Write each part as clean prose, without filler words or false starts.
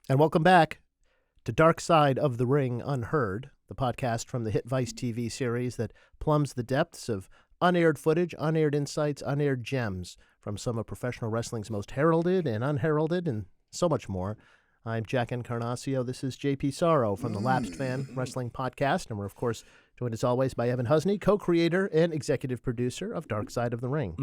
And welcome back to Dark Side of the Ring Unheard, the podcast from the hit Vice TV series that plumbs the depths of unaired footage, unaired insights, unaired gems from some of professional wrestling's most heralded and unheralded and so much more. I'm Jack Encarnacio. This is JP Sorrow from the Lapsed Fan Wrestling Podcast, and we're, of course, joined as always by Evan Husney, co-creator and executive producer of Dark Side of the Ring.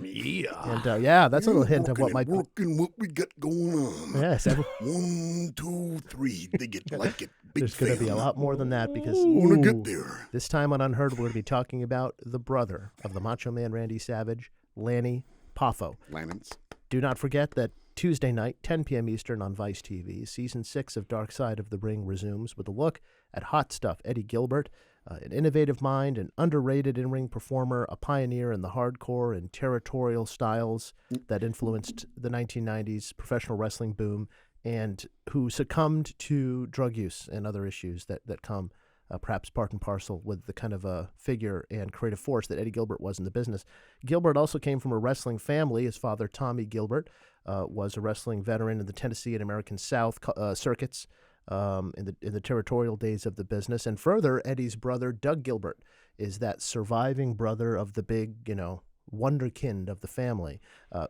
Yeah. And that's a little hint of what might be. Working what we got going on. Yes. 1, 2, 3. Dig it, like it. Big There's going to be a lot more than that because Wanna get there. this time on Unheard, we're going to be talking about the brother of the Macho Man Randy Savage, Lanny Poffo. Lannys. Do not forget that Tuesday night, 10 p.m. Eastern on Vice TV, Season 6 of Dark Side of the Ring resumes with a look at Hot Stuff Eddie Gilbert, an innovative mind, an underrated in-ring performer, a pioneer in the hardcore and territorial styles that influenced the 1990s professional wrestling boom, and who succumbed to drug use and other issues that come perhaps part and parcel with the kind of a figure and creative force that Eddie Gilbert was in the business. Gilbert also came from a wrestling family. His father, Tommy Gilbert, was a wrestling veteran in the Tennessee and American South circuits in the territorial days of the business. And further, Eddie's brother, Doug Gilbert, is that surviving brother of the big, wonderkind of the family,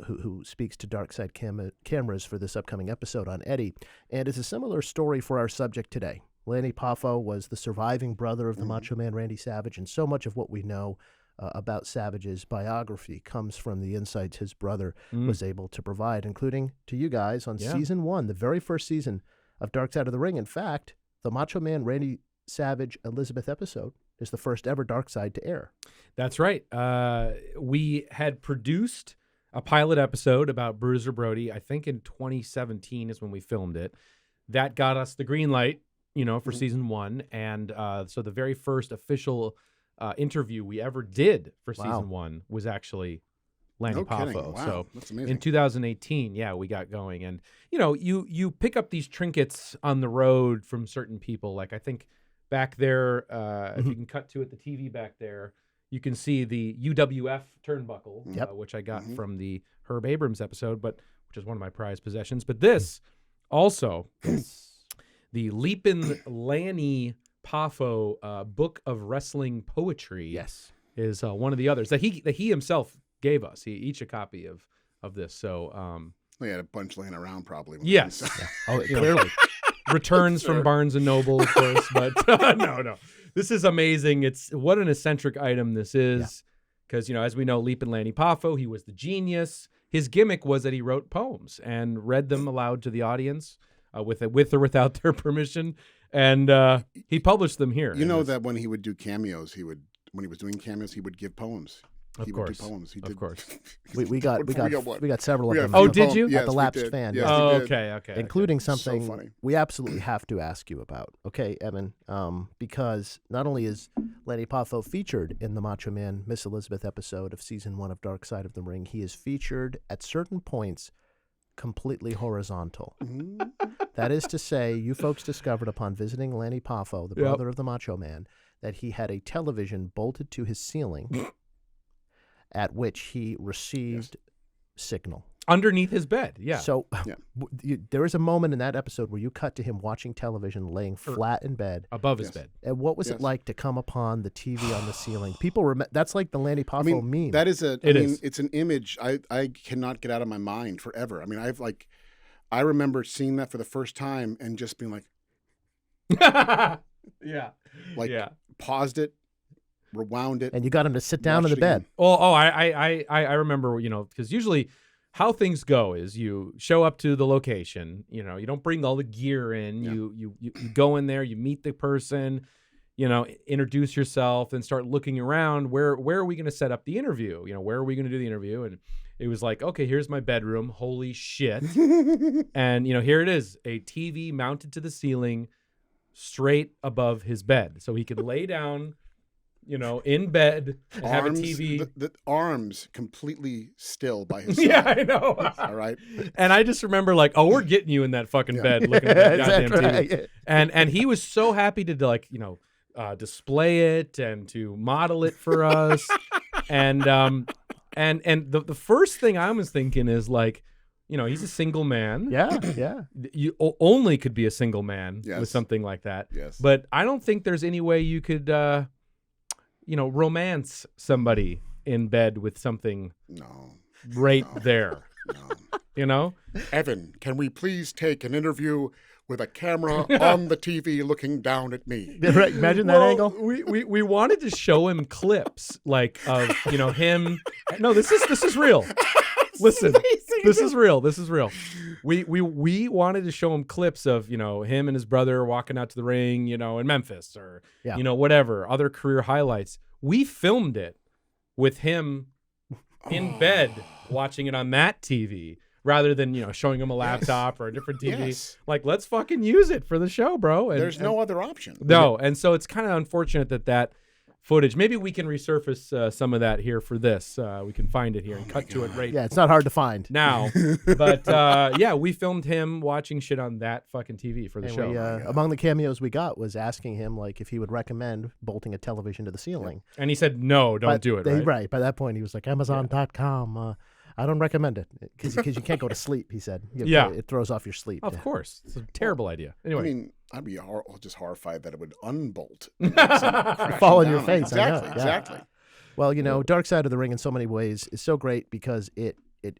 who speaks to dark side cameras for this upcoming episode on Eddie. And it's a similar story for our subject today. Lanny Poffo was the surviving brother of the Macho Man Randy Savage, and so much of what we know about Savage's biography comes from the insights his brother was able to provide, including to you guys on Season 1, the very first season of Dark Side of the Ring. In fact, the Macho Man Randy Savage Elizabeth episode is the first ever Dark Side to air. That's right. We had produced a pilot episode about Bruiser Brody, I think in 2017 is when we filmed it. That got us the green light, for Season 1. And so the very first official interview we ever did for Season 1 was actually Lanny Poffo. Wow. So That's amazing. in 2018, we got going. And, you pick up these trinkets on the road from certain people. Like I think back there, if you can cut to it, the TV back there, you can see the UWF turnbuckle, which I got from the Herb Abrams episode, which is one of my prized possessions. But this also, the Leapin' Lanny Poffo Book of Wrestling Poetry is one of the others that he himself gave us. He each a copy of this. So We had a bunch laying around probably. yes. Oh, clearly. Returns from Barnes & Noble, of course, but no. This is amazing. It's what an eccentric item this is, because, as we know, Leapin' Lanny Poffo, he was the genius. His gimmick was that he wrote poems and read them aloud to the audience with or without their permission, and he published them here. You know that when he would do cameos, when he was doing cameos, he would give poems. He would do poems. He did. Of course. We got several of them. Oh, did you? At the Lapsed Fan. Yes, Oh, we did. okay. Including So something funny. we absolutely have to ask you about. Okay, Evan, because not only is Lanny Poffo featured in the Macho Man Miss Elizabeth episode of Season 1 of Dark Side of the Ring, he is featured at certain points completely horizontal. That is to say, you folks discovered upon visiting Lanny Poffo, the brother of the Macho Man, that he had a television bolted to his ceiling at which he received signal. Underneath his bed, So there is a moment in that episode where you cut to him watching television, laying flat in bed. above his bed. And what was it like to come upon the TV on the ceiling? People remember that's like the Lanny Poffo meme. That is is. It's an image I cannot get out of my mind forever. I mean, I remember seeing that for the first time and just being like, paused it, rewound it, and you got him to sit down in the bed. I remember, because usually how things go is you show up to the location, you don't bring all the gear in, you go in there, you meet the person, introduce yourself and start looking around. Where are we going to set up the interview? Where are we going to do the interview? And it was like, okay, here's my bedroom. Holy shit. And, here it is, a TV mounted to the ceiling straight above his bed. So he could lay down, in bed and have a TV. The arms completely still by his side. Yeah, I know. All right. And I just remember we're getting you in that fucking bed looking at that goddamn TV. Right. And he was so happy to display it and to model it for us. And the first thing I was thinking is he's a single man. Yeah. You only could be a single man Yes. with something like that. Yes. But I don't think there's any way you could, romance somebody in bed with something No. right there. No. Evan, can we please take an interview with a camera on the TV looking down at me? Right, imagine that angle. We wanted to show him clips like of him. No, this is real. Listen, this is real. This is real. We wanted to show him clips of him and his brother walking out to the ring, in Memphis or whatever other career highlights. We filmed it with him in bed watching it on that TV. Rather than showing him a laptop or a different TV, like let's fucking use it for the show, bro. And, There's no other option. No, and so it's kind of unfortunate that footage. Maybe we can resurface some of that here for this. We can find it here and cut to it right. Yeah, it's not hard to find now. But we filmed him watching shit on that fucking TV for the show. We, among the cameos we got was asking him like if he would recommend bolting a television to the ceiling, and he said no, don't do it. Right? By that point, he was like Amazon.com. I don't recommend it because you can't go to sleep, he said. It throws off your sleep. Of course. It's a terrible idea. Anyway. I mean, I'd be just horrified that it would unbolt. Fall on your face. Exactly, I know. exactly. Yeah. Well, Dark Side of the Ring in so many ways is so great because it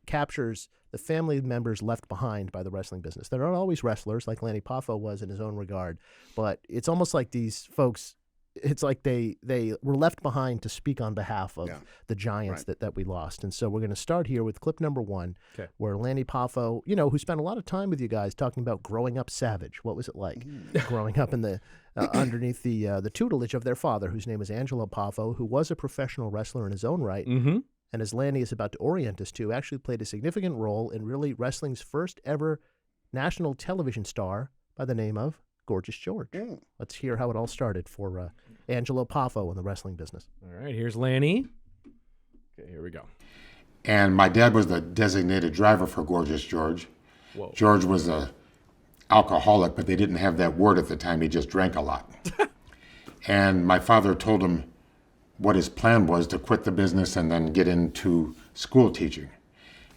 captures the family members left behind by the wrestling business. They're not always wrestlers like Lanny Poffo was in his own regard, but it's almost like these folks, it's like they were left behind to speak on behalf of the giants that we lost. And so we're going to start here with clip number 1, where Lanny Poffo, who spent a lot of time with you guys talking about growing up savage. What was it like growing up in the underneath the tutelage of their father, whose name is Angelo Poffo, who was a professional wrestler in his own right. Mm-hmm. And as Lanny is about to orient us to, actually played a significant role in really wrestling's first ever national television star by the name of Gorgeous George. Let's hear how it all started for Angelo Poffo in the wrestling business. All right, here's Lanny. Okay, here we go. And my dad was the designated driver for Gorgeous George. Whoa. George was a alcoholic, but they didn't have that word at the time. He just drank a lot. And my father told him what his plan was to quit the business and then get into school teaching.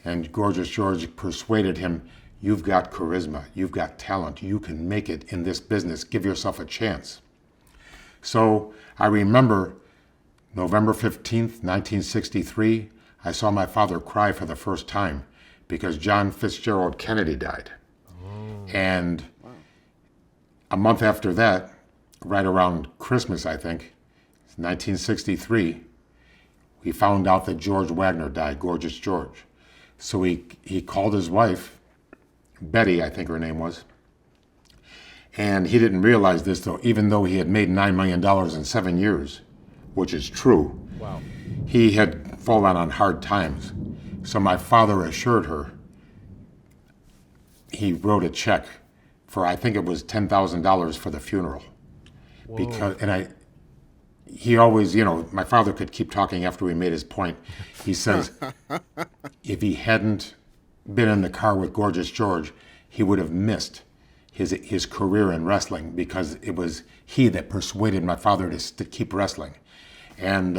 And Gorgeous George persuaded him, you've got charisma, you've got talent, you can make it in this business, give yourself a chance. So I remember November 15th, 1963, I saw my father cry for the first time because John Fitzgerald Kennedy died. And a month after that, right around Christmas, I think, 1963, we found out that George Wagner died, Gorgeous George. So he called his wife, Betty, I think her name was. And he didn't realize this, though, even though he had made $9 million in 7 years, which is true. Wow. He had fallen on hard times. So my father assured her, he wrote a check for, I think it was $10,000 for the funeral. Whoa. He always, my father could keep talking after he made his point. He says, if he hadn't been in the car with Gorgeous George, he would have missed his career in wrestling because it was he that persuaded my father to keep wrestling. And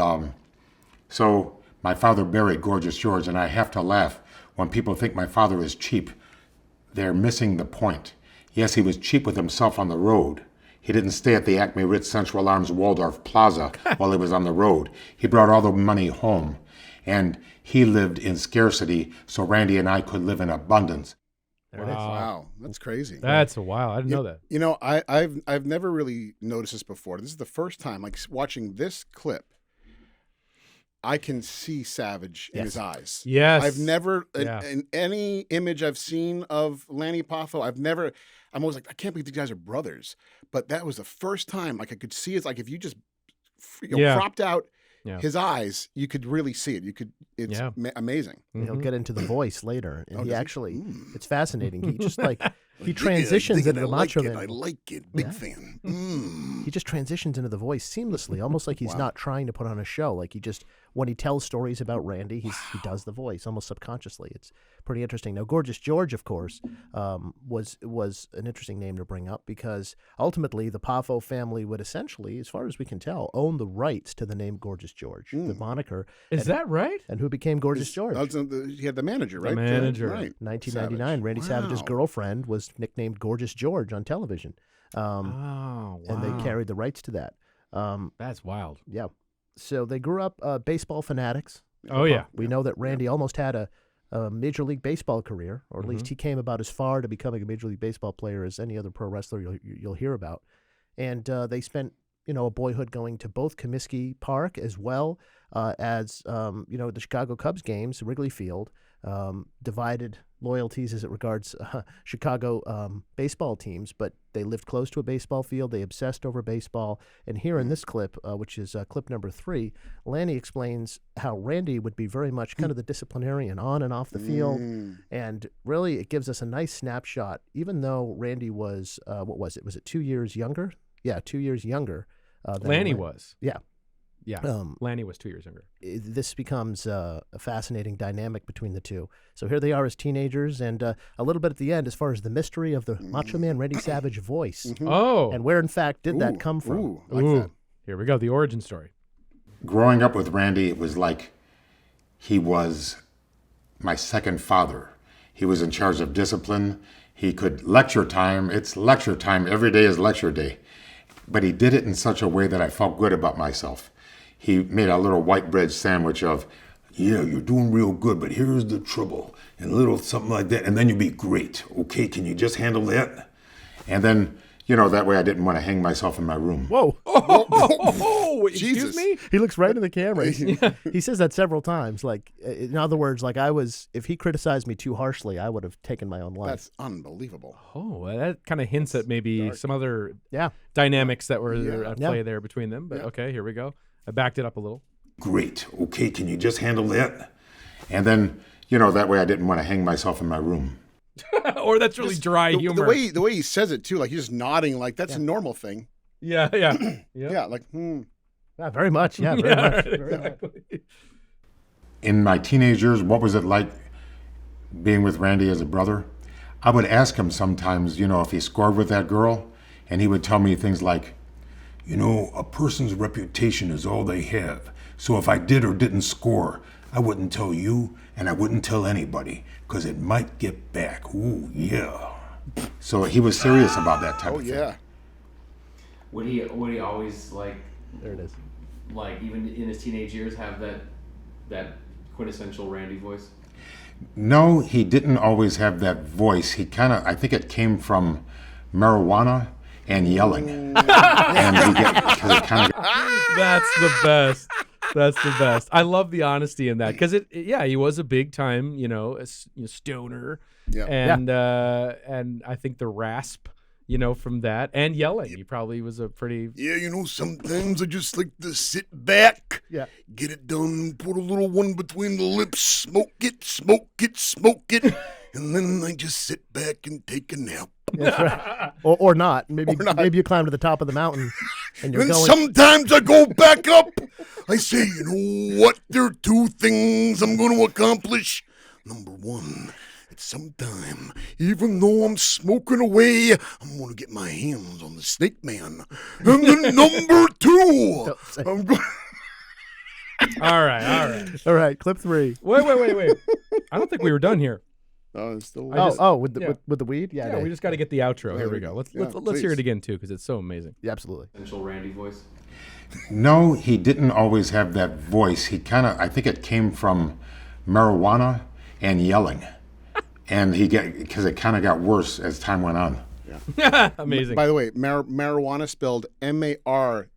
so my father buried Gorgeous George, and I have to laugh when people think my father is cheap. They're missing the point. Yes, he was cheap with himself on the road. He didn't stay at the Acme Ritz Central Arms Waldorf Plaza while he was on the road. He brought all the money home. And he lived in scarcity, so Randy and I could live in abundance. There it is. Wow, that's crazy. That's wow. I didn't know that. I've never really noticed this before. This is the first time, like watching this clip, I can see Savage in his eyes. Yes. I've never, in any image I've seen of Lanny Poffo, I'm always like, I can't believe these guys are brothers. But that was the first time, like I could see it. Like if you just cropped out his eyes, you could really see it. It's amazing. He'll get into the voice later. And it's fascinating. He just like, He transitions into the Macho Man. I like it. Big fan. He just transitions into the voice seamlessly, almost like he's not trying to put on a show. Like when he tells stories about Randy, he does the voice almost subconsciously. It's pretty interesting. Now, Gorgeous George, of course, was an interesting name to bring up because ultimately the Poffo family would essentially, as far as we can tell, own the rights to the name Gorgeous George, the moniker. Is that right? And who became Gorgeous George? He had the manager, right? The manager. Right. 1999, Randy Savage's girlfriend was nicknamed Gorgeous George on television. Wow. And they carried the rights to that. That's wild. Yeah. So they grew up baseball fanatics. Oh, yeah. We know that Randy almost had a Major League Baseball career, or at least he came about as far to becoming a Major League Baseball player as any other pro wrestler you'll hear about. And they spent, a boyhood going to both Comiskey Park as well as, the Chicago Cubs games, Wrigley Field, divided loyalties as it regards Chicago baseball teams, but they lived close to a baseball field. They obsessed over baseball. And here in this clip, which is clip number 3, Lanny explains how Randy would be very much kind of the disciplinarian on and off the field. And really, it gives us a nice snapshot, even though Randy was, what was it? Was it 2 years younger? Yeah, 2 years younger. Lanny was. Yeah. Yeah, Lanny was 2 years younger. This becomes a fascinating dynamic between the two. So here they are as teenagers, and a little bit at the end as far as the mystery of the Macho Man Randy Savage voice. Oh. And where, in fact, did that come from? Ooh, I like that. Here we go, the origin story. Growing up with Randy, it was like he was my second father. He was in charge of discipline. He could lecture time. It's lecture time. Every day is lecture day. But he did it in such a way that I felt good about myself. He made a little white bread sandwich of, yeah, you're doing real good, but here's the trouble, and a little something like that, and then you'll be great. Okay, can you just handle that? And then, that way I didn't want to hang myself in my room. Whoa. Excuse Jesus. me? He looks right in the camera. He says that several times. Like, in other words, like if he criticized me too harshly, I would have taken my own life. That's unbelievable. Oh, well, that kind of hints at maybe some other Yeah. dynamics that were at Yeah. play there between them. But okay, here we go. I backed it up a little. Great. Okay, can you just handle that? And then, that way I didn't want to hang myself in my room. Or that's really dry humor. The way he says it too, like he's just nodding, like that's a normal thing. Yeah. Yeah, like Yeah, very much. Yeah, very much. Right, Very much. exactly. In my teenage years, what was it like being with Randy as a brother? I would ask him sometimes, if he scored with that girl, and he would tell me things like, a person's reputation is all they have. So if I did or didn't score, I wouldn't tell you, and I wouldn't tell anybody, because it might get back. Ooh, yeah. So he was serious about that type of thing. yeah. Would he always There it is. even in his teenage years have that quintessential Randy voice? No, he didn't always have that voice. I think it came from marijuana and yelling. And it kind of That's the best. That's the best. I love the honesty in that because he was a big time, stoner, Yeah. and I think the rasp, from that and yelling, he probably was a pretty. Yeah, sometimes I just like to sit back, get it done, put a little one between the lips, smoke it, and then I just sit back and take a nap. That's right. Or not. Maybe you climb to the top of the mountain and you're And going. sometimes I go back up. I say, you know what? There are 2 things I'm going to accomplish. Number 1, at some time, even though I'm smoking away, I'm going to get my hands on the Snake Man. And then number 2, I'm going. All right. All right, clip 3. Wait. I don't think we were done here. Oh, it's still. With the weed? Yeah, We just got to get the outro. Here we we go. go. Let's Yeah, hear please. it again too because it's so amazing. Yeah, absolutely. Quintessential Randy voice? No, he didn't always have that voice. I think it came from marijuana and yelling. And because it kind of got worse as time went on. Amazing. By the way, marijuana spelled MARJUANA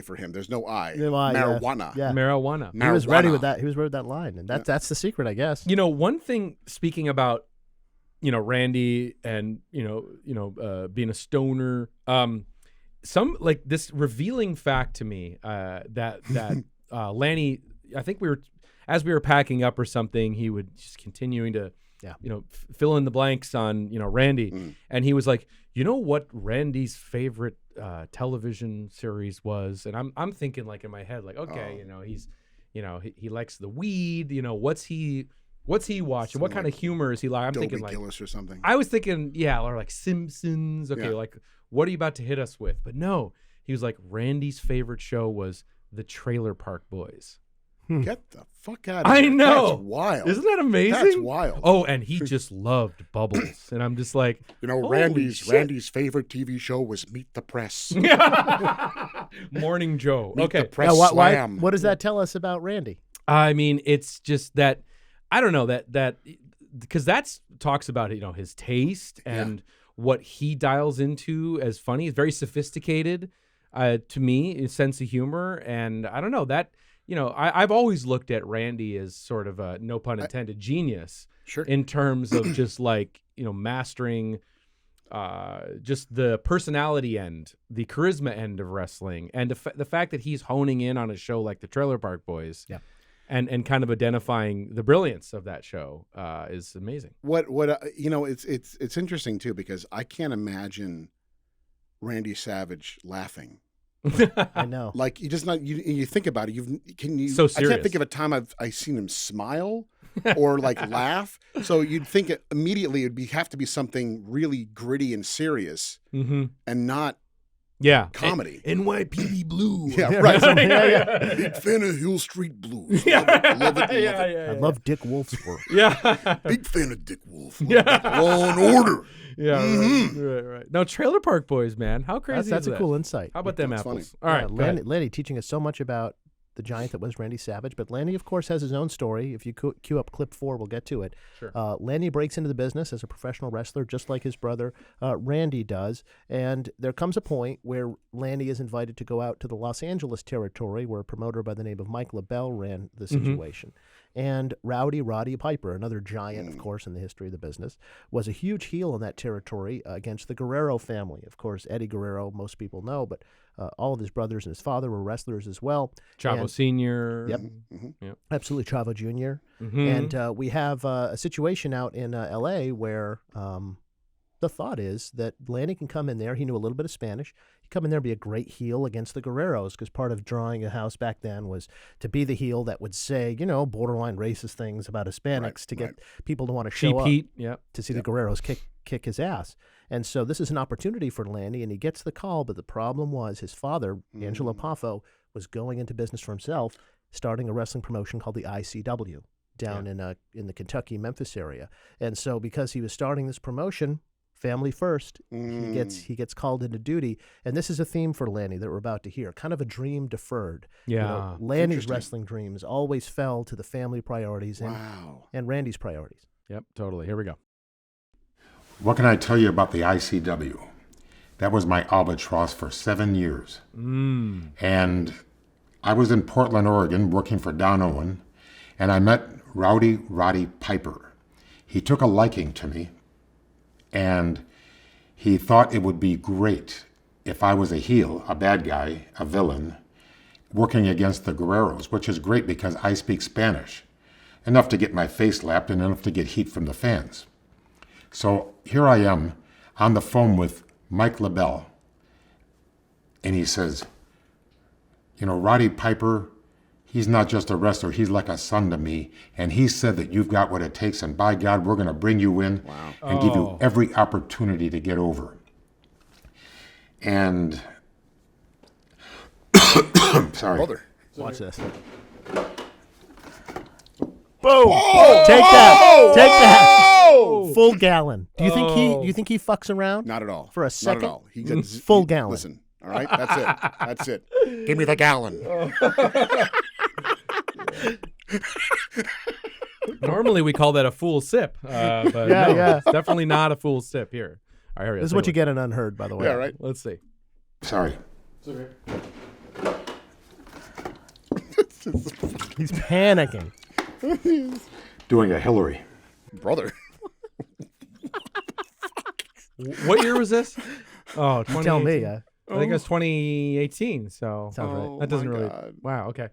for him. There's no I. No I, yeah. Marijuana. Yeah. Marijuana. He was ready Marijuana. with that. He was ready with that line, and that's the secret, I guess. One thing speaking about, Randy and being a stoner. Some like this revealing fact to me that Lanny. I think as we were packing up or something, he would just continuing to fill in the blanks on, Randy. And he was like, you know what Randy's favorite television series was? And I'm thinking like in my head, like, okay, he's, he likes the weed, what's he watching? What kind of humor is he like? I'm thinking like Gillis or something. I was thinking, or like Simpsons. Okay, like what are you about to hit us with? But no, he was like, Randy's favorite show was the Trailer Park Boys. Get the fuck out of here. I know. That's wild. Isn't that amazing? That's wild. Oh, and he just loved Bubbles. And I'm just like, Randy's favorite TV show was Meet the Press. Morning Joe. Meet Okay. the Press Now, Slam. what does that tell us about Randy? I mean, it's just that, I don't know, that because that talks about, his taste and what he dials into as funny. It's very sophisticated to me, his sense of humor. And I don't know, that, I've always looked at Randy as sort of a, no pun intended, genius. Sure. In terms of just like, mastering just the personality end, the charisma end of wrestling, and the fact that he's honing in on a show like the Trailer Park Boys. Yeah. And kind of identifying the brilliance of that show is amazing. It's interesting too, because I can't imagine Randy Savage laughing. I know. Like you think about it. So serious. I can't think of a time I've seen him smile or like laugh. So you'd think immediately it'd have to be something really gritty and serious, and not comedy. NYPD Blue. Yeah, right. Yeah. Big fan of Hill Street Blues. Yeah. Love it. I love Dick Wolf's work. Yeah. Big fan of Dick Wolf. Yeah. Law and Order. Yeah, right. No, Trailer Park Boys, man. How crazy That's is a that? cool insight. How about them That's apples? funny. All right, go ahead. Lanny teaching us so much about the giant that was Randy Savage, but Lanny, of course, has his own story. If you cue up clip 4, we'll get to it. Sure. Lanny breaks into the business as a professional wrestler, just like his brother Randy does. And there comes a point where Lanny is invited to go out to the Los Angeles territory, where a promoter by the name of Mike LaBelle ran the situation. And Rowdy Roddy Piper, another giant, of course, in the history of the business, was a huge heel in that territory against the Guerrero family. Of course, Eddie Guerrero, most people know, but all of his brothers and his father were wrestlers as well. Chavo Sr. Yep. Yep. Absolutely, Chavo Jr. And we have a situation out in L.A. where the thought is that Lanny can come in there. He knew a little bit of Spanish. He'd come in there and be a great heel against the Guerreros, because part of drawing a house back then was to be the heel that would say, borderline racist things about Hispanics to get people to want to show up to see the Guerreros kick his ass. And so this is an opportunity for Lanny, and he gets the call, but the problem was his father, Angelo Poffo, was going into business for himself, starting a wrestling promotion called the ICW down in the Kentucky, Memphis area. And so because he was starting this promotion, family first, he gets called into duty. And this is a theme for Lanny that we're about to hear, kind of a dream deferred. Yeah. Lanny's wrestling dreams always fell to the family priorities and Randy's priorities. Yep, totally. Here we go. What can I tell you about the ICW? That was my albatross for 7 years. And I was in Portland, Oregon, working for Don Owen, and I met Rowdy Roddy Piper. He took a liking to me, and he thought it would be great if I was a heel, a bad guy, a villain, working against the Guerreros, which is great because I speak Spanish, enough to get my face slapped and enough to get heat from the fans. So here I am on the phone with Mike LaBelle, and he says, Roddy Piper, he's not just a wrestler, he's like a son to me, and he said that you've got what it takes, and by God, we're going to bring you in and give you every opportunity to get over. And, sorry. Brother. Watch this. Boom! Take that! Full gallon. Do you think he fucks around? Not at all. For a second? Not at all. He gets full gallon. Listen, all right? That's it. Give me the gallon. Normally we call that a full sip, but it's definitely not a full sip here. All right, here we go. This is what you get in Unheard, by the way. Yeah, right. Let's see. Sorry. It's okay. He's panicking. Doing a Hillary. Brother. What year was this? Oh, You tell me. I think it was 2018. So Sounds right. that doesn't really. God. Wow. Okay.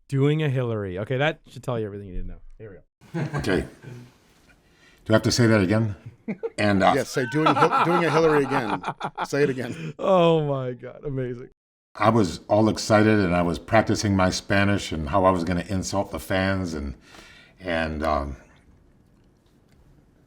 Doing a Hillary. Okay, that should tell you everything you need to know. Here we go. Okay. Do I have to say that again? And Yes, say doing a Hillary again. Say it again. Oh my God, amazing. I was all excited, and I was practicing my Spanish and how I was going to insult the fans. And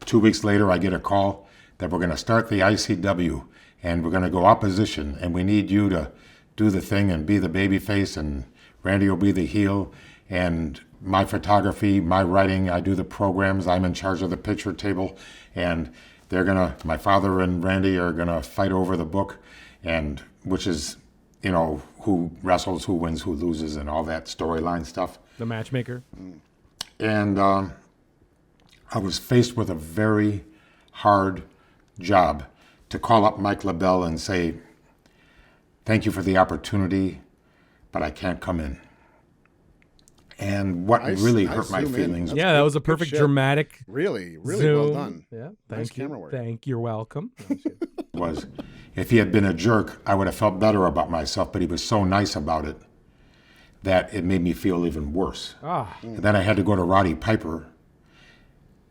2 weeks later, I get a call that we're going to start the ICW, and we're going to go opposition, and we need you to do the thing and be the baby face, and Randy will be the heel. And my photography, my writing, I do the programs. I'm in charge of the picture table, and my father and Randy are gonna fight over the book, and which is, who wrestles, who wins, who loses, and all that storyline stuff. The matchmaker. And I was faced with a very hard job to call up Mike LaBelle and say, thank you for the opportunity, but I can't come in. And what really hurt my feelings. Yeah, that was a perfect dramatic. Really, really zoom. well done. Yeah, nice camera work. You're welcome. Was if he had been a jerk, I would have felt better about myself, but he was so nice about it that it made me feel even worse. And then I had to go to Roddy Piper,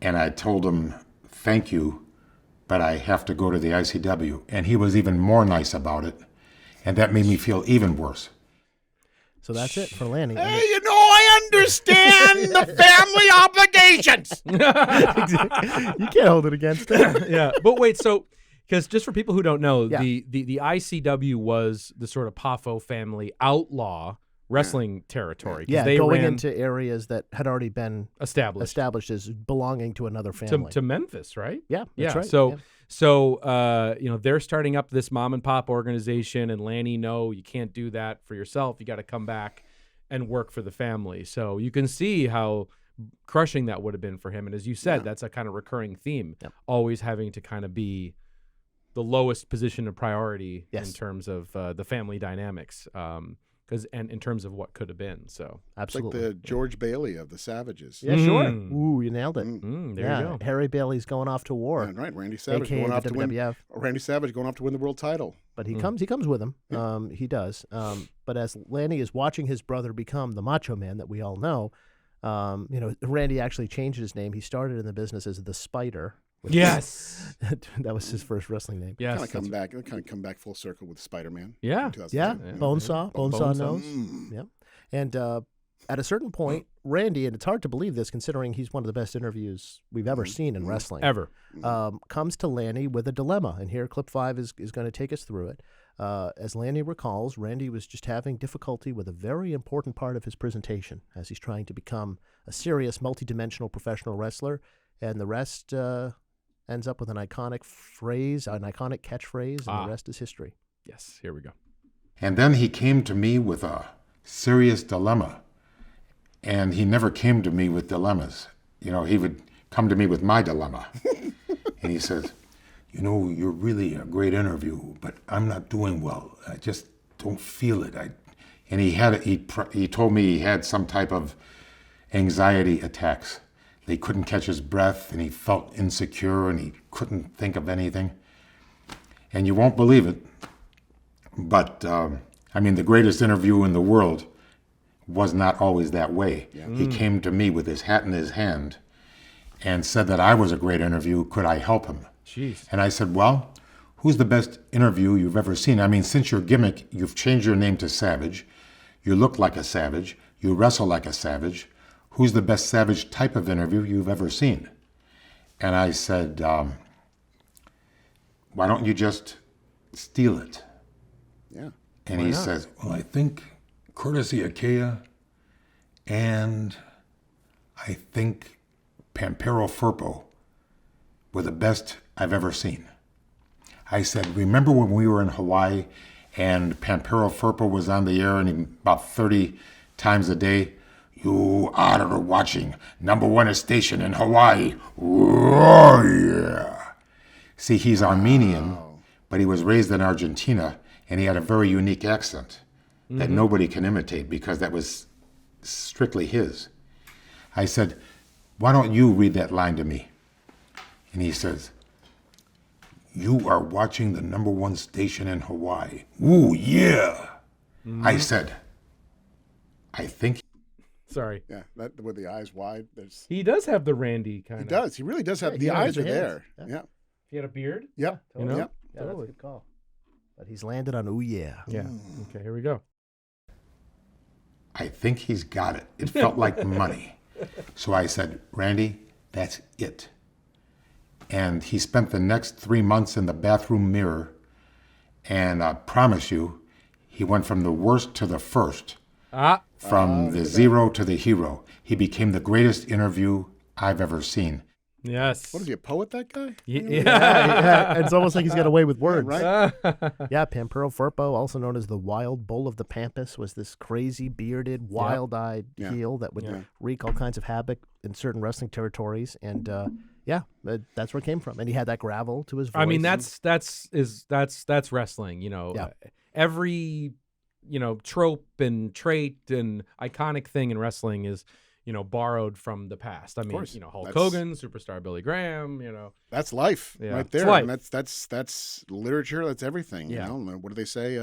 and I told him, thank you, but I have to go to the ICW. And he was even more nice about it, and that made me feel even worse. So that's it for Lanny. Hey, I understand the family obligations. You can't hold it against him. Yeah, but wait, so because just for people who don't know, Yeah. the ICW was the sort of Poffo family outlaw wrestling territory. 'Cause Yeah, they going ran into areas that had already been established as belonging to another family. to Memphis, right? Yeah, that's right. So Yeah. so they're starting up this mom and pop organization, and Lanny, no, you can't do that for yourself. You got to come back and work for the family. So you can see how crushing that would have been for him. And as you said, that's a kind of recurring theme, always having to kind of be the lowest position of priority in terms of the family dynamics. And in terms of what could have been, so Absolutely. Like the George Bailey of the Savages. Yeah, sure. Mm. Ooh, you nailed it. there you go. Harry Bailey's going off to war. Yeah, right. Randy Savage AKA going the off to win. WWF. Randy Savage going off to win the world title. But he comes with him. He does. But as Lanny is watching his brother become the Macho Man that we all know, Randy actually changed his name. He started in the business as the Spider. Yes. That was his first wrestling name. Yes. Kind of come back full circle with Spider-Man. Yeah. in 2010. Yeah, Bonesaw knows. Mm. Yeah, and at a certain point, Randy, and it's hard to believe this considering he's one of the best interviews we've ever seen in wrestling, Ever. comes to Lanny with a dilemma, and here clip 5 is going to take us through it. As Lanny recalls, Randy was just having difficulty with a very important part of his presentation as he's trying to become a serious, multidimensional professional wrestler, and the rest ends up with an iconic phrase, an iconic catchphrase, and the rest is history. Yes. Here we go. And then he came to me with a serious dilemma. And he never came to me with dilemmas. He would come to me with my dilemma. And he says, you're really a great interview, but I'm not doing well. I just don't feel it. And he told me he had some type of anxiety attacks. He couldn't catch his breath, and he felt insecure, and he couldn't think of anything. And you won't believe it, but the greatest interview in the world was not always that way. Yeah. He came to me with his hat in his hand and said that I was a great interview. Could I help him? Jeez. And I said, well, who's the best interview you've ever seen? Since your gimmick, you've changed your name to Savage. You look like a savage. You wrestle like a savage. Who's the best savage type of interview you've ever seen? And I said, why don't you just steal it? Yeah. And he says, well, I think Courtesy Ikea and I think Pampero Firpo were the best I've ever seen. I said, remember when we were in Hawaii and Pampero Firpo was on the air and about 30 times a day? You are watching #1 station in Hawaii. Oh, yeah. See, he's Armenian, but he was raised in Argentina, and he had a very unique accent that nobody can imitate because that was strictly his. I said, why don't you read that line to me? And he says, you are watching the #1 station in Hawaii. Ooh, yeah. I said, I think Sorry. Yeah, that with the eyes wide. He does have the Randy kind He of. does. He really does have. Yeah, The he eyes has are the hands. there. Yeah. Yeah. He had a beard. Yep. You know? Yep. Yeah, that's a good call. But he's landed on ooh yeah. Yeah. Okay, here we go. I think he's got it. It felt like money. So I said, Randy, that's it. And he spent the next 3 months in the bathroom mirror. And I promise you, he went from the worst to the first. From the zero to the hero. He became the greatest interview I've ever seen. Yes. What is he, a poet, that guy? Yeah, it's almost like he's got away with words. Right? Yeah, Pampero Firpo, also known as the Wild Bull of the Pampas, was this crazy, bearded, wild-eyed heel that would wreak all kinds of havoc in certain wrestling territories. And that's where it came from. And he had that gravel to his voice. I mean, that's wrestling. You know, every trope and trait and iconic thing in wrestling is borrowed from the past. I mean, Hulk Hogan, superstar Billy Graham, That's life right there. Life. And that's literature. That's everything. You know, what do they say?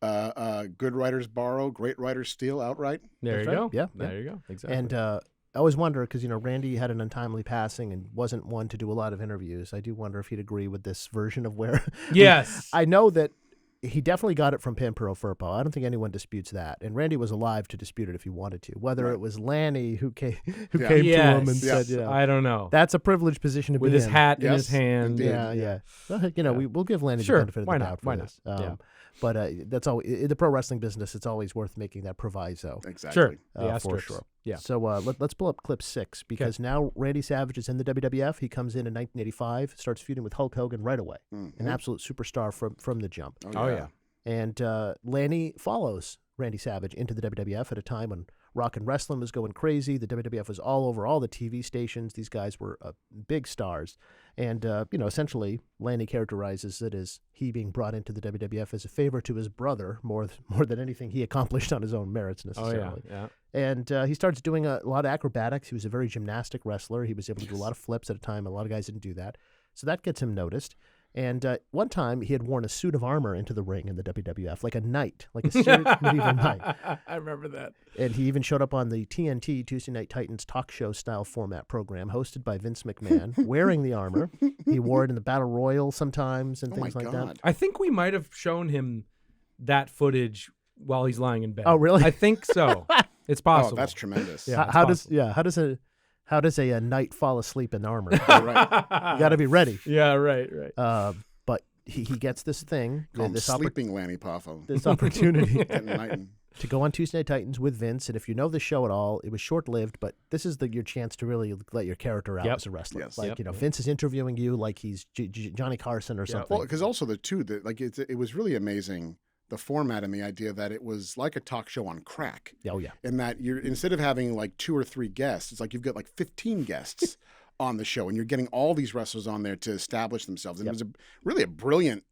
Good writers borrow, great writers steal outright. There you right. go. Yeah, There you go. Exactly. And I always wonder, because, Randy had an untimely passing and wasn't one to do a lot of interviews. I do wonder if he'd agree with this version of where... Yes. I know that he definitely got it from Pampero Firpo. I don't think anyone disputes that. And Randy was alive to dispute it if he wanted to. Whether it was Lanny who came to him and said, I don't know. That's a privileged position to With be his in. hat in his hand. Indeed. Yeah. Well, we'll give Lanny Sure. the benefit of Why the not? doubt for Why this. not? But that's all in the pro wrestling business. It's always worth making that proviso. Exactly. Sure. The For asterisk. sure. Yeah. So let's pull up clip 6 because now Randy Savage is in the WWF. He comes in 1985, starts feuding with Hulk Hogan right away. An absolute superstar from the jump. Oh, yeah. And Lanny follows Randy Savage into the WWF at a time when rock and wrestling was going crazy. The WWF was all over all the TV stations. These guys were big stars. And, essentially, Lanny characterizes it as he being brought into the WWF as a favor to his brother more than anything he accomplished on his own merits necessarily. Oh, yeah. And he starts doing a lot of acrobatics. He was a very gymnastic wrestler. He was able to do a lot of flips at a time. A lot of guys didn't do that. So that gets him noticed. And one time he had worn a suit of armor into the ring in the WWF, like a knight, like a suit medieval knight. I remember that. And he even showed up on the TNT Tuesday Night Titans talk show style format program hosted by Vince McMahon, wearing the armor. He wore it in the Battle Royal sometimes and things like that. I think we might have shown him that footage while he's lying in bed. Oh, really? I think so. It's possible. Oh, that's tremendous. Yeah. How does a knight fall asleep in armor? Right. You got to be ready. Yeah, right. But he gets this thing, this sleeping Lanny Poffo. this opportunity Night. to go on Tuesday Night Titans with Vince. And if you know the show at all, it was short-lived, but this is your chance to really let your character out as a wrestler. Yes. Like, Vince is interviewing you like he's Johnny Carson or something. Well, because also it was really amazing, the format and the idea that it was like a talk show on crack. Oh, yeah. In that instead of having like 2 or 3 guests, it's like you've got like 15 guests on the show, and you're getting all these wrestlers on there to establish themselves. And it was really a brilliant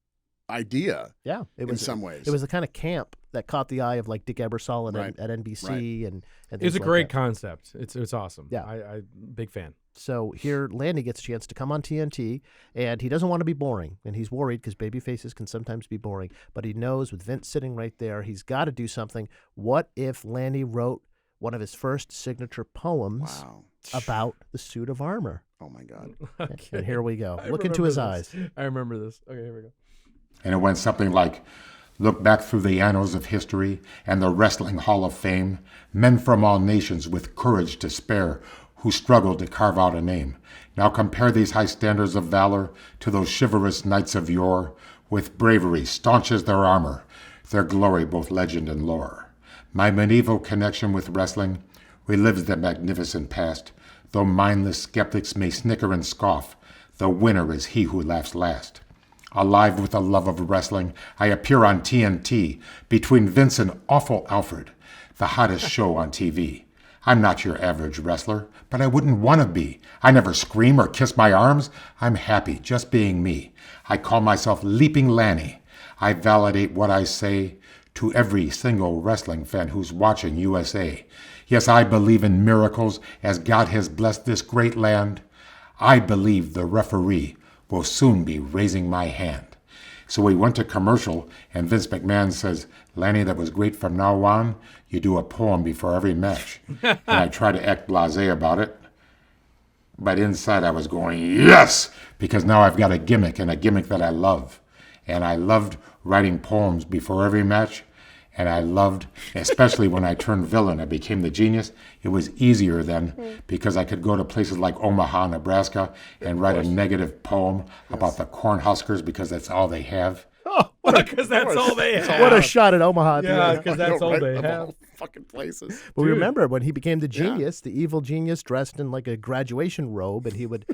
idea. Yeah, in some ways. It was the kind of camp that caught the eye of like Dick Ebersol Right. at NBC and It's a like great that. concept. It's awesome. Yeah. I big fan. So here, Lanny gets a chance to come on TNT, and he doesn't want to be boring, and he's worried because baby faces can sometimes be boring. But he knows with Vince sitting right there, he's got to do something. What if Lanny wrote one of his first signature poems about the suit of armor? Oh my God! Okay. And here we go. I Look into his remember eyes. this. I remember this. Okay, here we go. And it went something like, look back through the annals of history and the Wrestling Hall of Fame, men from all nations with courage to spare who struggled to carve out a name. Now compare these high standards of valor to those chivalrous knights of yore, with bravery staunch as their armor, their glory both legend and lore. My medieval connection with wrestling relives the magnificent past, though mindless skeptics may snicker and scoff, the winner is he who laughs last. Alive with the love of wrestling, I appear on TNT between Vince and Awful Alfred, the hottest show on TV. I'm not your average wrestler, but I wouldn't want to be. I never scream or kiss my arms. I'm happy just being me. I call myself Leaping Lanny. I validate what I say to every single wrestling fan who's watching USA. Yes, I believe in miracles as God has blessed this great land. I believe the referee will soon be raising my hand. So we went to commercial, and Vince McMahon says, Lanny, that was great. From now on, you do a poem before every match. And I try to act blasé about it. But inside I was going, yes, because now I've got a gimmick, and a gimmick that I love. And I loved writing poems before every match. And I loved, especially when I turned villain, I became the genius. It was easier then because I could go to places like Omaha, Nebraska, and write a negative poem about the Cornhuskers because that's all they have. Oh, Because that's all they have. what a shot at Omaha. at the Yeah, end. because that's all they Of have. all fucking places. But remember when he became the genius, the evil genius dressed in like a graduation robe, and he would,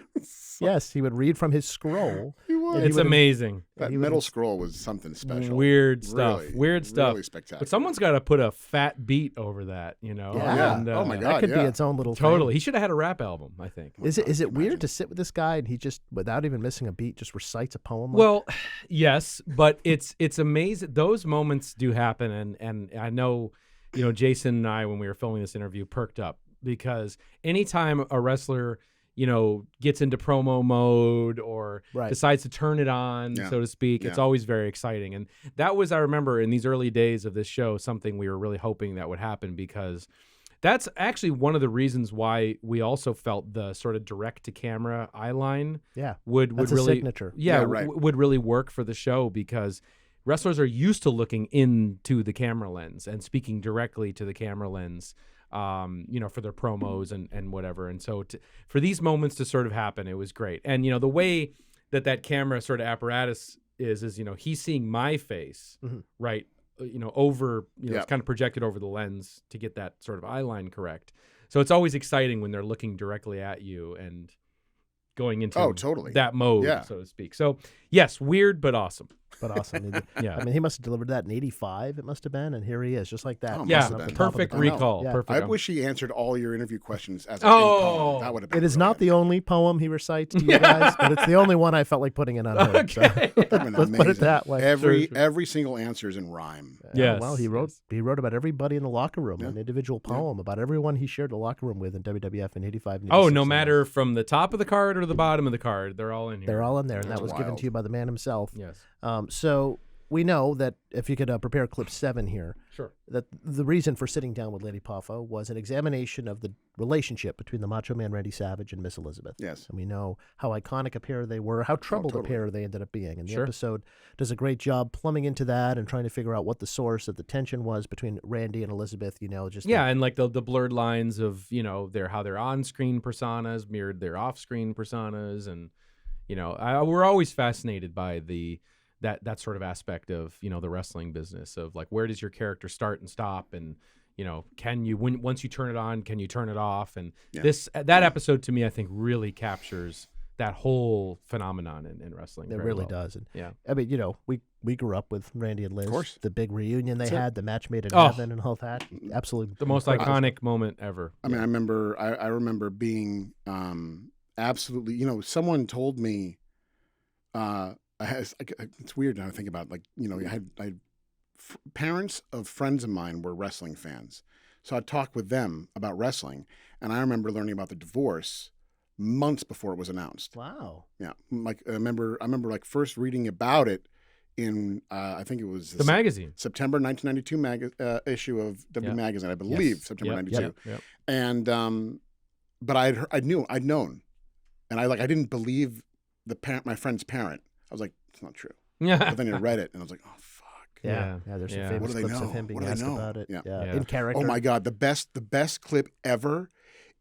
he would read from his scroll. It's amazing. That metal scroll was something special. Weird stuff. Really, Weird stuff. Really spectacular. But someone's got to put a fat beat over that, you know? Yeah. And, Oh, my That God. could be yeah. its own little Totally. thing. He should have had a rap album, I think. Is it weird to sit with this guy and he just, without even missing a beat, just recites a poem? Well, yes, but it's amazing. Those moments do happen, and I know, you know, Jason and I, when we were filming this interview, perked up because anytime a wrestler, you know, gets into promo mode or decides to turn it on, so to speak, it's always very exciting. And that was, I remember, in these early days of this show, something we were really hoping that would happen because that's actually one of the reasons why we also felt the sort of direct-to-camera eye line would that's a really signature. would really work for the show because wrestlers are used to looking into the camera lens and speaking directly to the camera lens, you know, for their promos and whatever. And so for these moments to sort of happen, it was great. And, you know, the way that camera sort of apparatus is, you know, he's seeing my face, right, you know, over, you know, it's kind of projected over the lens to get that sort of eye line correct. So it's always exciting when they're looking directly at you and going into that mode, so to speak. So, yes, weird, but awesome. But awesome. I mean, he must have delivered that in '85. It must have been, and here he is, just like that. Perfect recall. Yeah. Perfect. I wish he answered all your interview questions as a poem. That would have been It is brilliant. not the only poem he recites to you guys, but it's the only one I felt like putting in Unheard. So let's put it that way. Every single answer is in rhyme. Yes. Well, he wrote about everybody in the locker room, an individual poem about everyone he shared the locker room with in WWF in '85. And Oh, no matter from the top of the card or the bottom of the card, they're all in here. They're all in there, and That's that was given wild. to you by the man himself. Yes. So we know that if you could prepare clip 7 here, Sure. that the reason for sitting down with Lanny Poffo was an examination of the relationship between the Macho Man Randy Savage and Miss Elizabeth. Yes. And we know how iconic a pair they were, how troubled a pair they ended up being. And the Sure. episode does a great job plumbing into that and trying to figure out what the source of the tension was between Randy and Elizabeth, you know, just and like the blurred lines of, you know, how their on-screen personas mirrored their off-screen personas. And, you know, we're always fascinated by that sort of aspect of, you know, the wrestling business of like, where does your character start and stop? And, you know, once you turn it on, can you turn it off? And that episode to me, I think really captures that whole phenomenon in wrestling. It very really well. does. And Yeah. I mean, you know, we grew up with Randy and Liz. Of course. The big reunion they had, the match made in Oh. heaven and all that. Absolutely. The most iconic moment ever. I mean, I remember being absolutely, you know, someone told me, it's weird now to think about, like, you know, parents of friends of mine were wrestling fans. So I'd talk with them about wrestling. And I remember learning about the divorce months before it was announced. Wow. Yeah. Like, I remember like first reading about it in, I think it was The magazine. September 1992 issue of W Magazine, I believe, September 92. Yep. And, but I'd known. And I didn't believe my friend's parent. I was like, it's not true. Yeah. But then I read it and I was like, oh, fuck. Yeah. There's some famous What do they clips know? of him being What do they asked know? about it. Yeah. In character. Oh my God. The best clip ever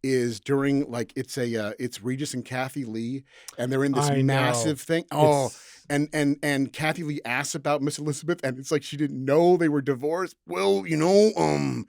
is during, like, it's Regis and Kathy Lee, and they're in this massive thing. Oh, and Kathy Lee asks about Miss Elizabeth, and it's like she didn't know they were divorced. Well, you know,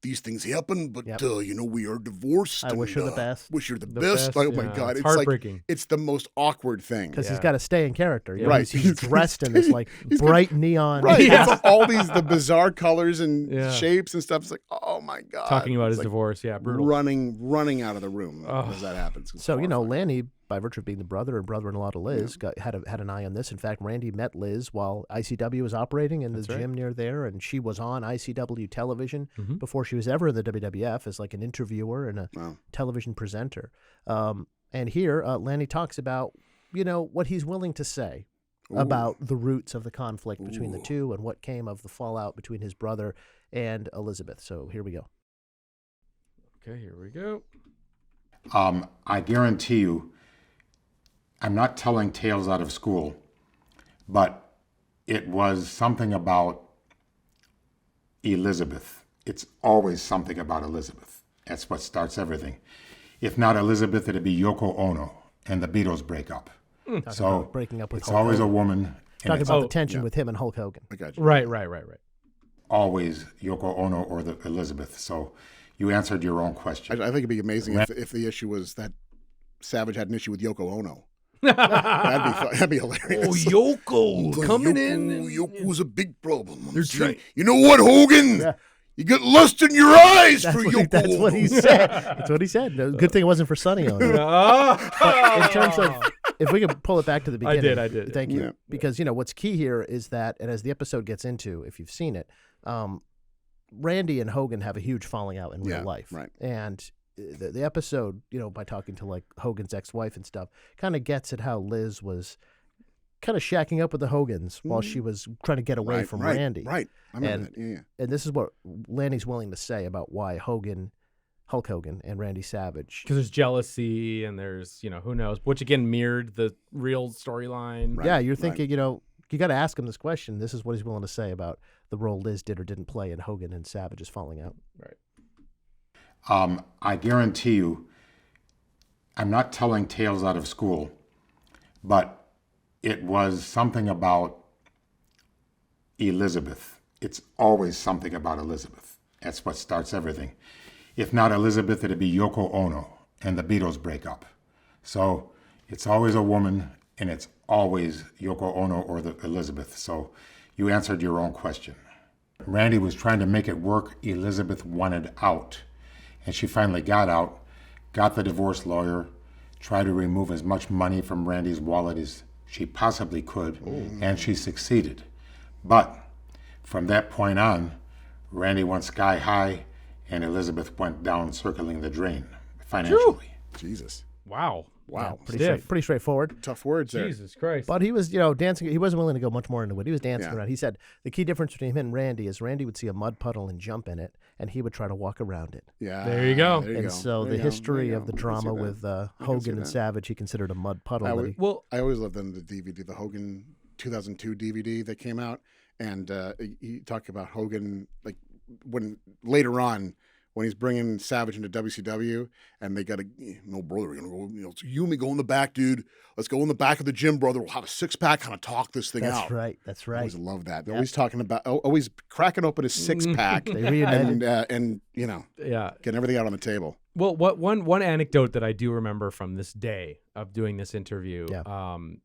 these things happen, but you know, we are divorced. I wish her the best. Wish her the best. Like, oh my God, it's heartbreaking. Like, it's the most awkward thing. Because he's got to stay in character. You know, Right. He's dressed in this like bright neon. Right. Yeah. It's all the bizarre colors and shapes and stuff. It's like, oh my God. Talking about It's his like divorce. Yeah, brutal. running out of the room as that happens. It's So, you know, horrifying. Lanny, by virtue of being the brother and brother-in-law to Liz, had an eye on this. In fact, Randy met Liz while ICW was operating in the gym near there, and she was on ICW television before she was ever in the WWF as like an interviewer and a television presenter. And here, Lanny talks about, you know, what he's willing to say about the roots of the conflict between the two and what came of the fallout between his brother and Elizabeth. So here we go. Okay, here we go. I guarantee you, I'm not telling tales out of school, but it was something about Elizabeth. It's always something about Elizabeth. That's what starts everything. If not Elizabeth, it'd be Yoko Ono and the Beatles break up. So breaking up with it's Hulk always Hogan. a woman. Talking about the tension with him and Hulk Hogan. I got you. Right. Always Yoko Ono or the Elizabeth. So you answered your own question. I think it'd be amazing if the issue was that Savage had an issue with Yoko Ono. That'd be hilarious. Oh, Yoko coming in. Yoko's a big problem. They're trying. You know what, Hogan? Yeah. You got lust in your eyes That's for what, Yoko. that's what he said. That's what he said. No, good thing it wasn't for Sonny Ono. But in terms of, if we could pull it back to the beginning. I did. Thank you. Yeah. Because, what's key here is that, and as the episode gets into, if you've seen it, Randy and Hogan have a huge falling out in real life. Right. And the episode, by talking to like Hogan's ex-wife and stuff, kind of gets at how Liz was kind of shacking up with the Hogans while she was trying to get away from Randy. Right. I remember that. Yeah. And this is what Lanny's willing to say about why Hulk Hogan and Randy Savage. Because there's jealousy and there's, who knows, which again mirrored the real storyline. Right. Yeah, you're thinking, you got to ask him this question. This is what he's willing to say about the role Liz did or didn't play in Hogan and Savage's falling out. Right. I guarantee you, I'm not telling tales out of school, but it was something about Elizabeth. It's always something about Elizabeth. That's what starts everything. If not Elizabeth, it'd be Yoko Ono and the Beatles break up. So it's always a woman, and it's always Yoko Ono or the Elizabeth. So you answered your own question. Randy was trying to make it work. Elizabeth wanted out. And she finally got out, got the divorce lawyer, tried to remove as much money from Randy's wallet as she possibly could, and she succeeded. But from that point on, Randy went sky high, and Elizabeth went down circling the drain financially. Jesus. Wow. Wow. Pretty straightforward. Tough words there. Jesus Christ. But he was, dancing. He wasn't willing to go much more into it. He was dancing Yeah. around. He said the key difference between him and Randy is Randy would see a mud puddle and jump in it, and he would try to walk around it. Yeah. There you go. And so the history of the drama with Hogan and Savage, he considered a mud puddle. I always loved them, the DVD, the Hogan 2002 DVD that came out. And he talked about Hogan, like when later on, when he's bringing Savage into WCW, and they got no brother, we're gonna go, it's you and me go in the back, dude. Let's go in the back of the gym, brother. We'll have a 6-pack, kind of talk this thing out. That's right. I always love that. They're always talking about, always cracking open a 6-pack, They reunited. and getting everything out on the table. Well, one anecdote that I do remember from this day of doing this interview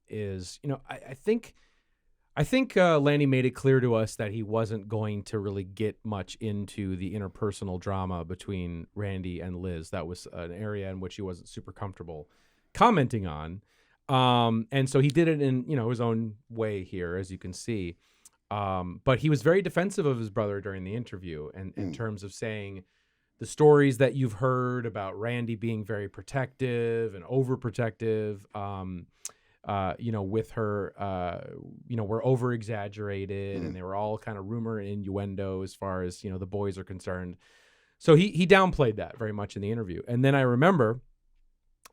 is, I think Lanny made it clear to us that he wasn't going to really get much into the interpersonal drama between Randy and Liz. That was an area in which he wasn't super comfortable commenting on. And so he did it in, his own way here, as you can see. But he was very defensive of his brother during the interview, and in terms of saying the stories that you've heard about Randy being very protective and overprotective, with her, were over exaggerated and they were all kind of rumor and innuendo as far as, the boys are concerned. So he downplayed that very much in the interview. And then I remember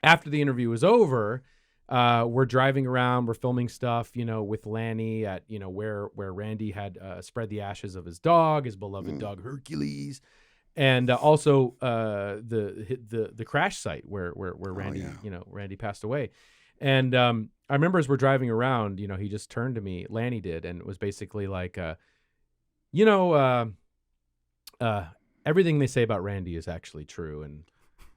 after the interview was over, we're driving around, we're filming stuff, with Lanny at, where Randy had spread the ashes of his dog, his beloved dog Hercules. And also the crash site where Randy, Randy passed away. And I remember as we're driving around, he just turned to me, Lanny did, and it was basically like, everything they say about Randy is actually true. And,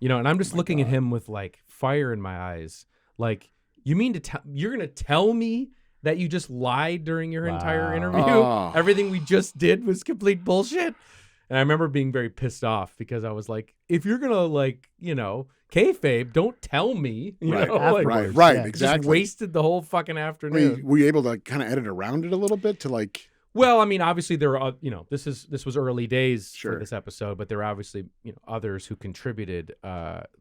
and I'm just looking at him with like fire in my eyes. Like, you mean you're going to tell me that you just lied during your entire interview? Oh. Everything we just did was complete bullshit. And I remember being very pissed off because I was like, if you're going to kayfabe, don't tell me. Right, Yeah. exactly. Just wasted the whole fucking afternoon. Were you able to kind of edit around it a little bit to Well, I mean, obviously there are, this was early days Sure. for this episode, but there are obviously, others who contributed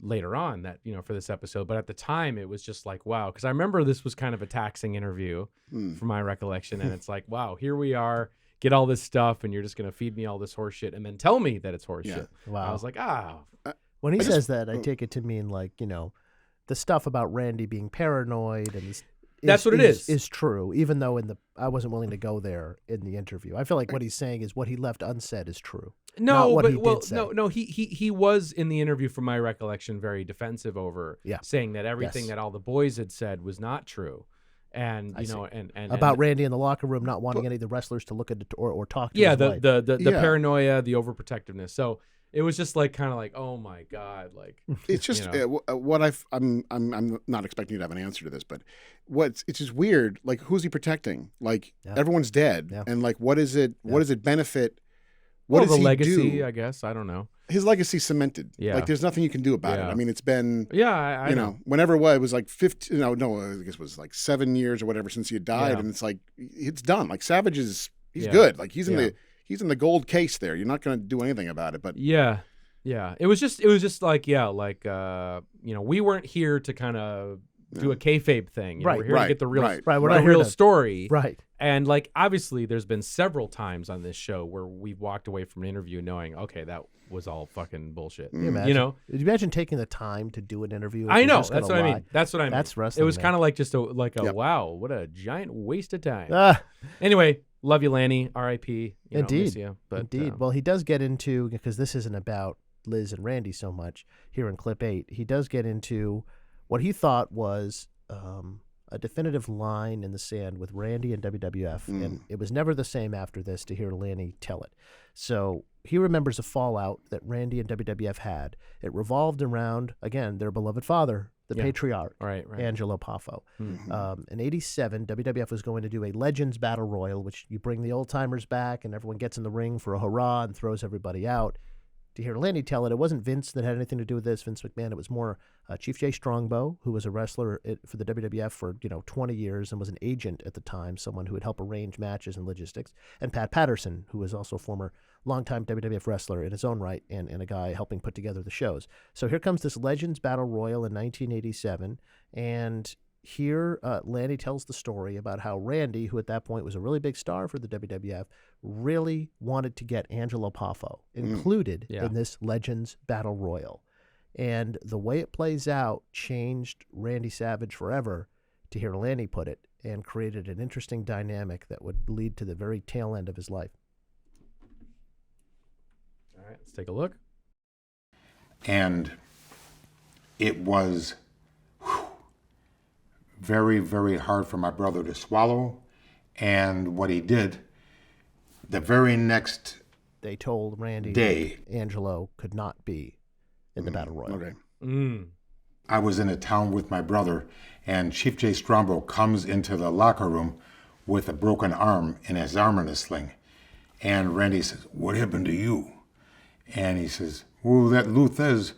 later on that, for this episode. But at the time, it was just like, wow, because I remember this was kind of a taxing interview from my recollection. And it's like, wow, here we are, get all this stuff, and you're just going to feed me all this horse shit and then tell me that it's horse shit. Wow. I was like, When he I says that, I take it to mean like, the stuff about Randy being paranoid and That's what it is. Is true, even though I wasn't willing to go there in the interview. I feel like what he's saying is what he left unsaid is true. No, not what but he did say. no. He was in the interview, from my recollection, very defensive over saying that everything Yes. that all the boys had said was not true, and and about Randy in the locker room not wanting any of the wrestlers to look at it or talk to his the wife. the paranoia, the overprotectiveness. So it was just like kind of like, oh my god, like It's just what I'm not expecting you to have an answer to this, but it's just weird. Like, who's he protecting? Like, everyone's dead, and like, what is it? What does it benefit? What does the he legacy? do? I guess I don't know. His legacy cemented. Yeah. Like, there's nothing you can do about it. I mean, it's been I know. whenever it was like 15. No, I guess it was like 7 years or whatever since he had died, and it's like it's done. Like, Savage he's good. Like, he's in the gold case there. You're not going to do anything about it. But yeah. It was just like we weren't here to kind of do a kayfabe thing. We're here to get the real We're not real here to, story. Right. And like, obviously there's been several times on this show where we've walked away from an interview knowing, okay, that was all fucking bullshit. Can you imagine? Did you imagine taking the time to do an interview? I know. That's what I mean. That's what I mean. That's wrestling. It was kind of like just wow, what a giant waste of time. Anyway, love you, Lanny. R.I.P. Indeed. Miss you, but, Indeed. Well, he does get into, because this isn't about Liz and Randy so much here in clip 8, he does get into what he thought was a definitive line in the sand with Randy and WWF, and it was never the same after this to hear Lanny tell it. So he remembers a fallout that Randy and WWF had. It revolved around, again, their beloved father, the patriarch, right. Angelo Poffo. In '87, WWF was going to do a Legends Battle Royal, which you bring the old-timers back and everyone gets in the ring for a hurrah and throws everybody out. To hear Lanny tell it wasn't Vince that had anything to do with this, Vince McMahon. It was more Chief Jay Strongbow, who was a wrestler for the WWF for 20 years and was an agent at the time, someone who would help arrange matches and logistics, and Pat Patterson, who was also a former longtime WWF wrestler in his own right and a guy helping put together the shows. So here comes this Legends Battle Royal in 1987, and here Lanny tells the story about how Randy, who at that point was a really big star for the WWF, really wanted to get Angelo Poffo included in this Legends Battle Royal. And the way it plays out changed Randy Savage forever, to hear Lanny put it, and created an interesting dynamic that would lead to the very tail end of his life. All right, let's take a look. And it was very, very hard for my brother to swallow. And what he did, the very next they told Randy day, Angelo could not be in the Battle Royal. Okay. I was in a town with my brother, and Chief Jay Strongbow comes into the locker room with a broken arm and his arm in a sling. And Randy says, "What happened to you?" And he says, "Well, that Lou Thez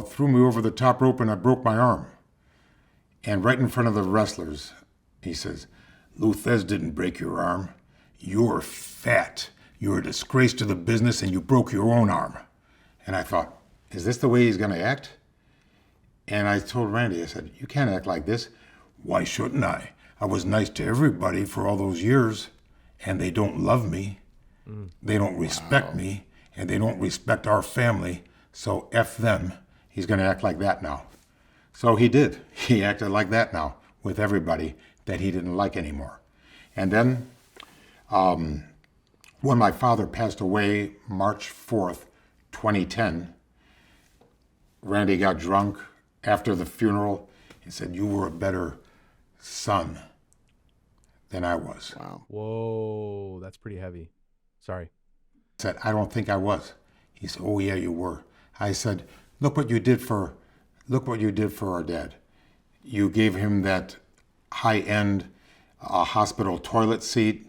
threw me over the top rope and I broke my arm." And right in front of the wrestlers, he says, "Lou Thez didn't break your arm. You're fat. You're a disgrace to the business and you broke your own arm." And I thought, is this the way he's going to act? And I told Randy, I said, "You can't act like this." "Why shouldn't I? I was nice to everybody for all those years, and they don't love me. They don't respect me, and they don't respect our family, so F them." He's going to act like that now. So he did. He acted like that now with everybody that he didn't like anymore. And then when my father passed away, March 4th, 2010, Randy got drunk after the funeral. He said, "You were a better son than I was." Wow. Whoa, that's pretty heavy. Sorry. I said, "I don't think I was." He said, "Oh yeah, you were." I said, look what you did for our dad. You gave him that high-end hospital toilet seat.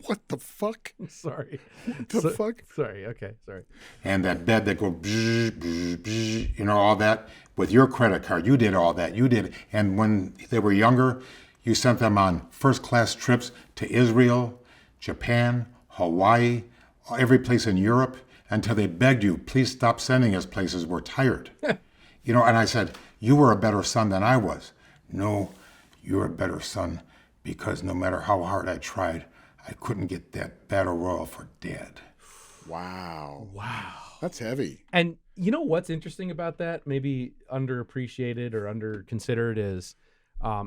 What the fuck? Sorry. What the fuck? Sorry. Okay. Sorry. And that bed that goes, bzz, bzz, bzz, all that. With your credit card, you did all that. You did. And when they were younger, you sent them on first-class trips to Israel, Japan, Hawaii, every place in Europe, until they begged you, please stop sending us places, we're tired. You know, and I said, you were a better son than I was. No, you're a better son because no matter how hard I tried, I couldn't get that battle royal for Dad. Wow. Wow. That's heavy. And you know what's interesting about that, maybe underappreciated or underconsidered, is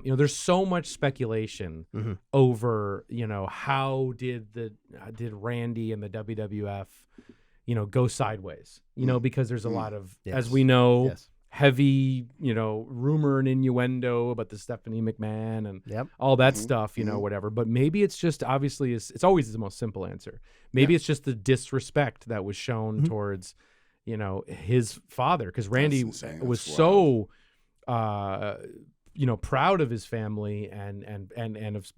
there's so much speculation over, how did Randy and the WWF, go sideways, because there's a lot of, as we know, heavy, rumor and innuendo about the Stephanie McMahon and all that stuff, whatever. But maybe it's just, obviously, it's always the most simple answer. Maybe it's just the disrespect that was shown towards, his father, because Randy was so, proud of his family and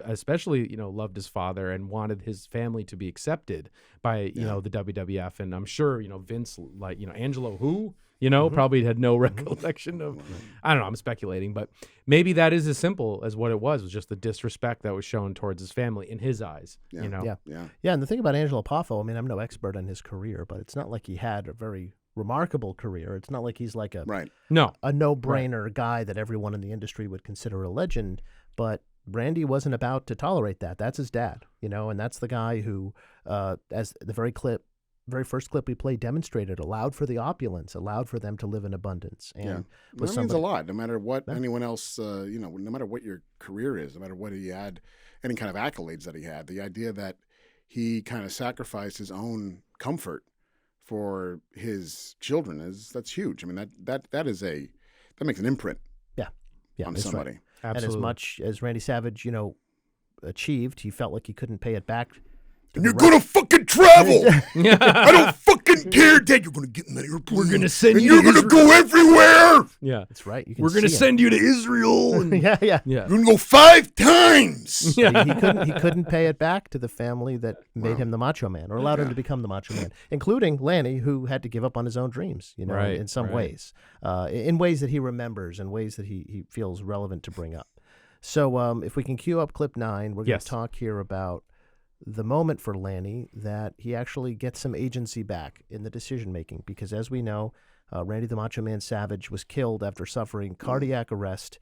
especially, loved his father and wanted his family to be accepted by, the WWF. And I'm sure, Vince, like, Angelo, who, probably had no recollection of, I don't know, I'm speculating, but maybe that is as simple as what it was just the disrespect that was shown towards his family in his eyes, Yeah. Yeah, and the thing about Angelo Poffo, I mean, I'm no expert on his career, but it's not like he had a very remarkable career. It's not like he's like a no-brainer guy that everyone in the industry would consider a legend, but Randy wasn't about to tolerate that. That's his dad, and that's the guy who, as the very first clip we played demonstrated, allowed for the opulence, allowed for them to live in abundance. And that means a lot, no matter what anyone else, no matter what your career is, no matter what he had, any kind of accolades that he had, the idea that he kind of sacrificed his own comfort for his children that's huge. I mean, that makes an imprint on somebody. Right. And as much as Randy Savage, achieved, he felt like he couldn't pay it back. And you're gonna fucking travel. I don't fucking care, Dad. You're gonna get in that airplane. We're gonna send and you. You're gonna go everywhere. Yeah, that's right. We're gonna send you to Israel. And... yeah. You're gonna go 5 times. He couldn't pay it back to the family that made him the Macho Man or allowed him to become the Macho Man, including Lanny, who had to give up on his own dreams. In some ways, in ways that he remembers and ways that he feels relevant to bring up. So, if we can cue up clip 9, we're going to talk here about the moment for Lanny that he actually gets some agency back in the decision-making, because as we know, Randy the Macho Man Savage was killed after suffering cardiac arrest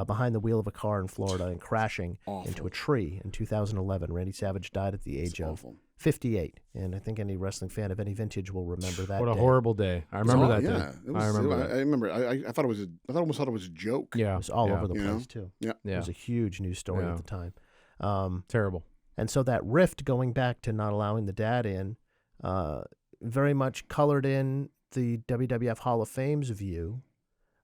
behind the wheel of a car in Florida and crashing into a tree in 2011. Randy Savage died at the age of 58, and I think any wrestling fan of any vintage will remember that. What a day. horrible day! I remember that day. I remember that. I remember. I thought it was. I almost thought it was a joke. Yeah, it was all over the place too. Yeah, it was a huge news story at the time. Terrible. And so that rift going back to not allowing the dad in very much colored in the WWF Hall of Fame's view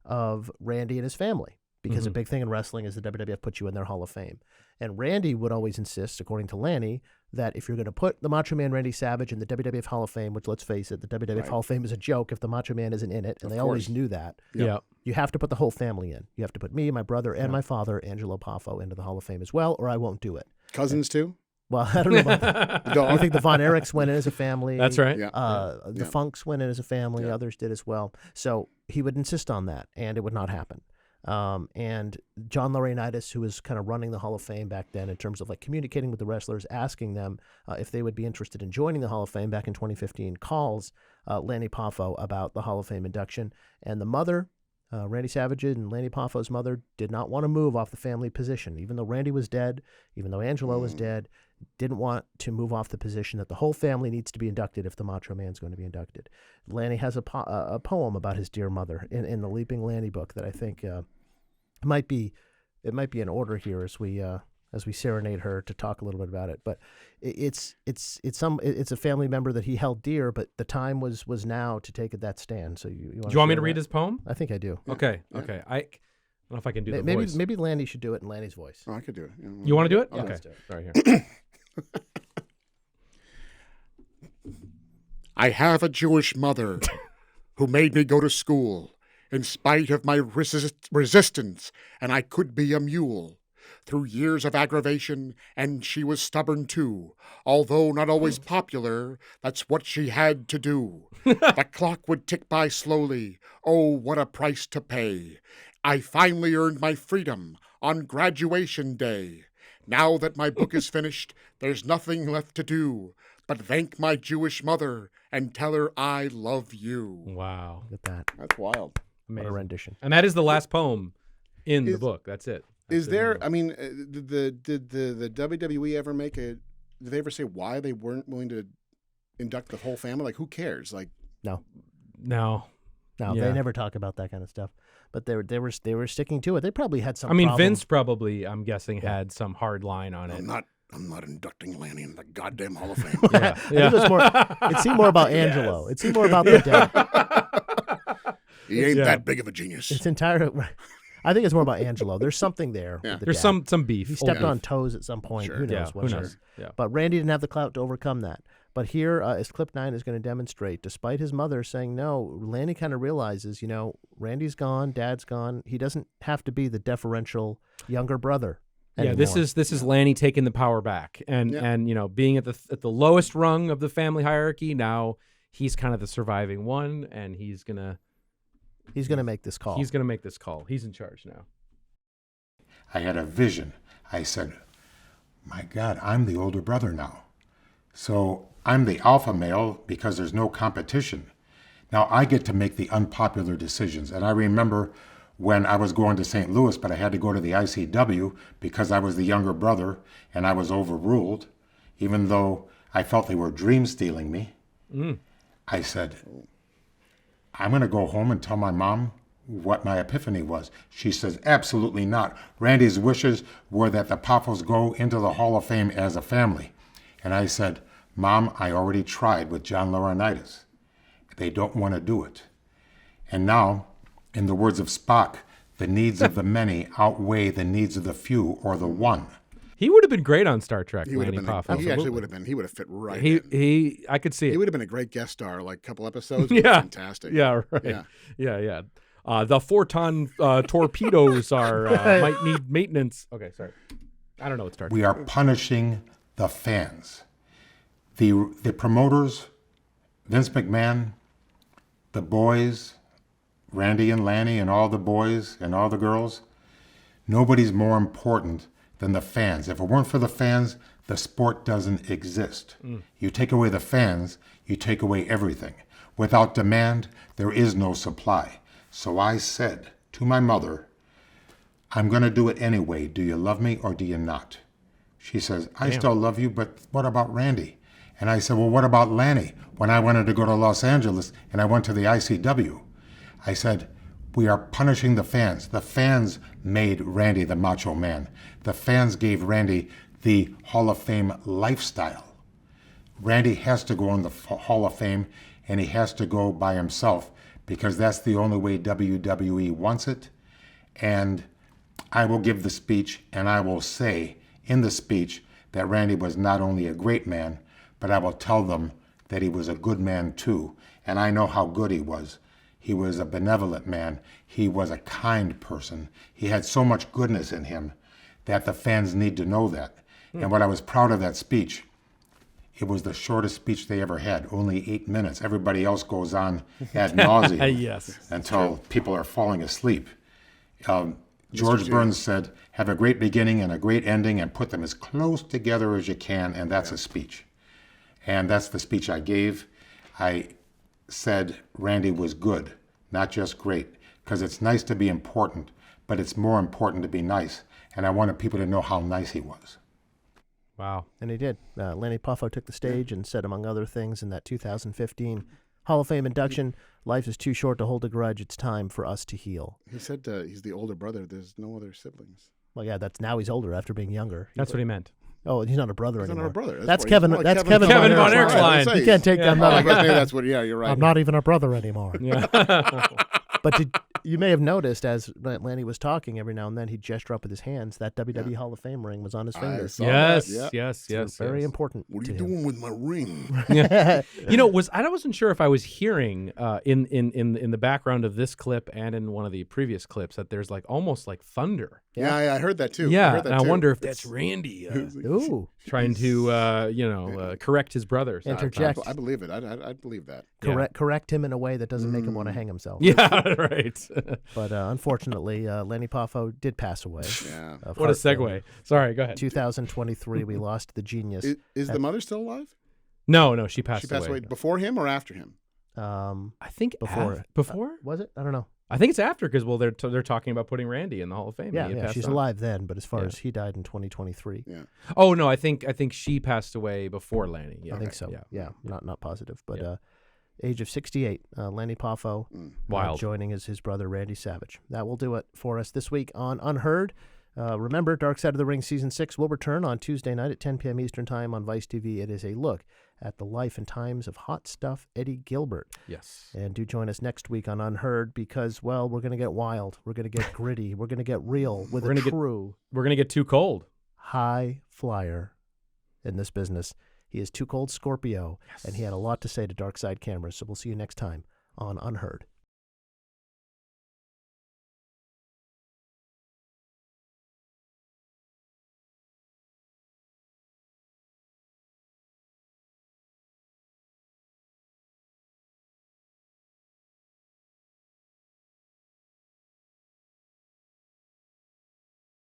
of Randy and his family, because a big thing in wrestling is the WWF puts you in their Hall of Fame. And Randy would always insist, according to Lanny, that if you're going to put the Macho Man Randy Savage in the WWF Hall of Fame, which, let's face it, the WWF Hall of Fame is a joke if the Macho Man isn't in it, and they always knew that. Yeah. You have to put the whole family in. You have to put me, my brother, and my father, Angelo Poffo, into the Hall of Fame as well, or I won't do it. Cousins too? Well, I don't know about that. I think the Von Erichs went in as a family. That's right. The Funks went in as a family. Others did as well. So he would insist on that, and it would not happen. And John Laurinaitis, who was kind of running the Hall of Fame back then in terms of like communicating with the wrestlers, asking them if they would be interested in joining the Hall of Fame back in 2015, calls Lanny Poffo about the Hall of Fame induction. And the mother, Randy Savage and Lanny Poffo's mother, did not want to move off the family position. Even though Randy was dead, even though Angelo was dead, didn't want to move off the position that the whole family needs to be inducted if the Macho Man's going to be inducted. Lanny has a poem about his dear mother in the Leaping Lanny book that I think might be in order here as we serenade her to talk a little bit about it. But it's a family member that he held dear, but the time was now to take that stand. So you do you want me to read his poem? I think I do. Okay. I don't know if I can do the voice. Maybe Lanny should do it in Lanny's voice. Oh, I could do it. You want to do it? Yeah, okay. let's do it. Sorry, here. I have a Jewish mother who made me go to school in spite of my resistance, and I could be a mule. Through years of aggravation, and she was stubborn too. Although not always popular, that's what she had to do. The clock would tick by slowly. Oh, what a price to pay. I finally earned my freedom on graduation day. Now that my book is finished, there's nothing left to do but thank my Jewish mother and tell her I love you. Wow. Look at that. That's wild. Amazing. What a rendition. And that is the last poem in the book. That's it. Is there, I mean, did the WWE ever did they ever say why they weren't willing to induct the whole family? Like, who cares? Like, No, No. they Yeah. never talk about that kind of stuff. But they were sticking to it. They probably had some. I mean, problem. Vince probably, I'm guessing, had some hard line on it. I'm not inducting Lanny in the goddamn Hall of Fame. Yeah. I think it was more. It seemed more about Angelo. It seemed more about the dead. He ain't Yeah. that big of a genius. It's entirely. I think it's more about Angelo. There's something there. Yeah. With the There's dad. some beef. He stepped Old on beef. toes at some point. Sure. Who knows Yeah, what who it knows? is. Yeah. But Randy didn't have the clout to overcome that. But here, as Clip 9 is going to demonstrate, despite his mother saying no, Lanny kind of realizes, Randy's gone, Dad's gone. He doesn't have to be the deferential younger brother Yeah, anymore. this is Lanny taking the power back, and being at the lowest rung of the family hierarchy. Now he's kind of the surviving one, and he's gonna make this call. He's gonna make this call. He's in charge now. I had a vision. I said, my God, I'm the older brother now. So I'm the alpha male because there's no competition. Now I get to make the unpopular decisions. And I remember when I was going to St. Louis, but I had to go to the ICW because I was the younger brother and I was overruled, even though I felt they were dream stealing me. I said, I'm going to go home and tell my mom what my epiphany was. She says, absolutely not. Randy's wishes were that the Poffos go into the Hall of Fame as a family. And I said, Mom, I already tried with John Laurinaitis. They don't want to do it. And now, in the words of Spock, the needs of the many outweigh the needs of the few or the one. He would have been great on Star Trek. He would have Lanny been. Poffo. He actually would have been. He would have fit right. I could see it. He would have been a great guest star, like a couple episodes. Yeah. Fantastic. Yeah, right. Yeah. The 4-ton torpedoes might need maintenance. Okay, sorry. I don't know what Star Trek. We are punishing the fans. The promoters, Vince McMahon, the boys, Randy and Lanny and all the boys and all the girls, nobody's more important than the fans. If it weren't for the fans, the sport doesn't exist. You take away the fans, you take away everything. Without demand, there is no supply. So I said to my mother, I'm going to do it anyway. Do you love me or do you not? She says, I still love you, but what about Randy? And I said, well, what about Lanny? When I wanted to go to Los Angeles and I went to the ICW, I said, we are punishing the fans. The fans made Randy the Macho Man. The fans gave Randy the Hall of Fame lifestyle. Randy has to go in the Hall of Fame, and he has to go by himself because that's the only way WWE wants it. And I will give the speech, and I will say in the speech that Randy was not only a great man, but I will tell them that he was a good man too. And I know how good he was. He was a benevolent man. He was a kind person. He had so much goodness in him that the fans need to know that. And what I was proud of that speech, it was the shortest speech they ever had, only 8 minutes. Everybody else goes on ad nauseum Yes. until people are falling asleep. George Burns said, have a great beginning and a great ending and put them as close together as you can, and that's a speech. And that's the speech I gave. I said Randy was good, not just great, because it's nice to be important, but it's more important to be nice. And I wanted people to know how nice he was. Wow. And he did. Lanny Poffo took the stage and said, among other things, in that 2015 Hall of Fame induction, life is too short to hold a grudge. It's time for us to heal. He said he's the older brother. There's no other siblings. Well, yeah, now he's older after being younger. That's what he meant. Oh, he's not a brother He's anymore. not a brother. That's why- Kevin. he's more That's like Kevin Kevin Von Von Erck's Erck's line. You can't take that. I'm Oh, I not, guess maybe that's what. Yeah, you're right. I'm not even a brother anymore. Yeah. But you may have noticed as Lanny was talking, every now and then he'd gesture up with his hands. That WWE Hall of Fame ring was on his finger. saw Yes, that, yes. Very important. What are to you him. doing with my ring? You know, I wasn't sure if I was hearing in the background of this clip and in one of the previous clips that there's like almost like thunder Yeah, I heard that too. I Yeah, heard that and I too. wonder if that's Randy Ooh. trying to correct his brother. Interject. I believe it. I believe that. Correct him in a way that doesn't make him want to hang himself. Yeah, right. But unfortunately, Lanny Poffo did pass away. Yeah. of What a heart failure. segue. Sorry, go ahead. 2023, we lost the genius. Is the mother still alive? No, she passed She passed away before him or after him? I think Before. before? Was it? I don't know. I think it's after because they're talking about putting Randy in the Hall of Fame. Yeah, and he had passed she's on. alive then, but as far Yeah. as he died in 2023, Yeah. Oh no, I think she passed away before Lanny. Yeah, I think so. Yeah, Yeah, not positive, but Yeah. age of 68, Lanny Poffo wild. joining his brother Randy Savage. That will do it for us this week on Unheard. Remember, Dark Side of the Ring Season 6 will return on Tuesday night at 10 p.m. Eastern Time on Vice TV. It is a look at the life and times of Hot Stuff Eddie Gilbert. Yes. And do join us next week on Unheard because, well, we're going to get wild. We're going to get gritty. We're going to get real with a true We're gonna get too cold. high flyer in this business. He is Too Cold Scorpio, and he had a lot to say to Dark Side cameras. So we'll see you next time on Unheard.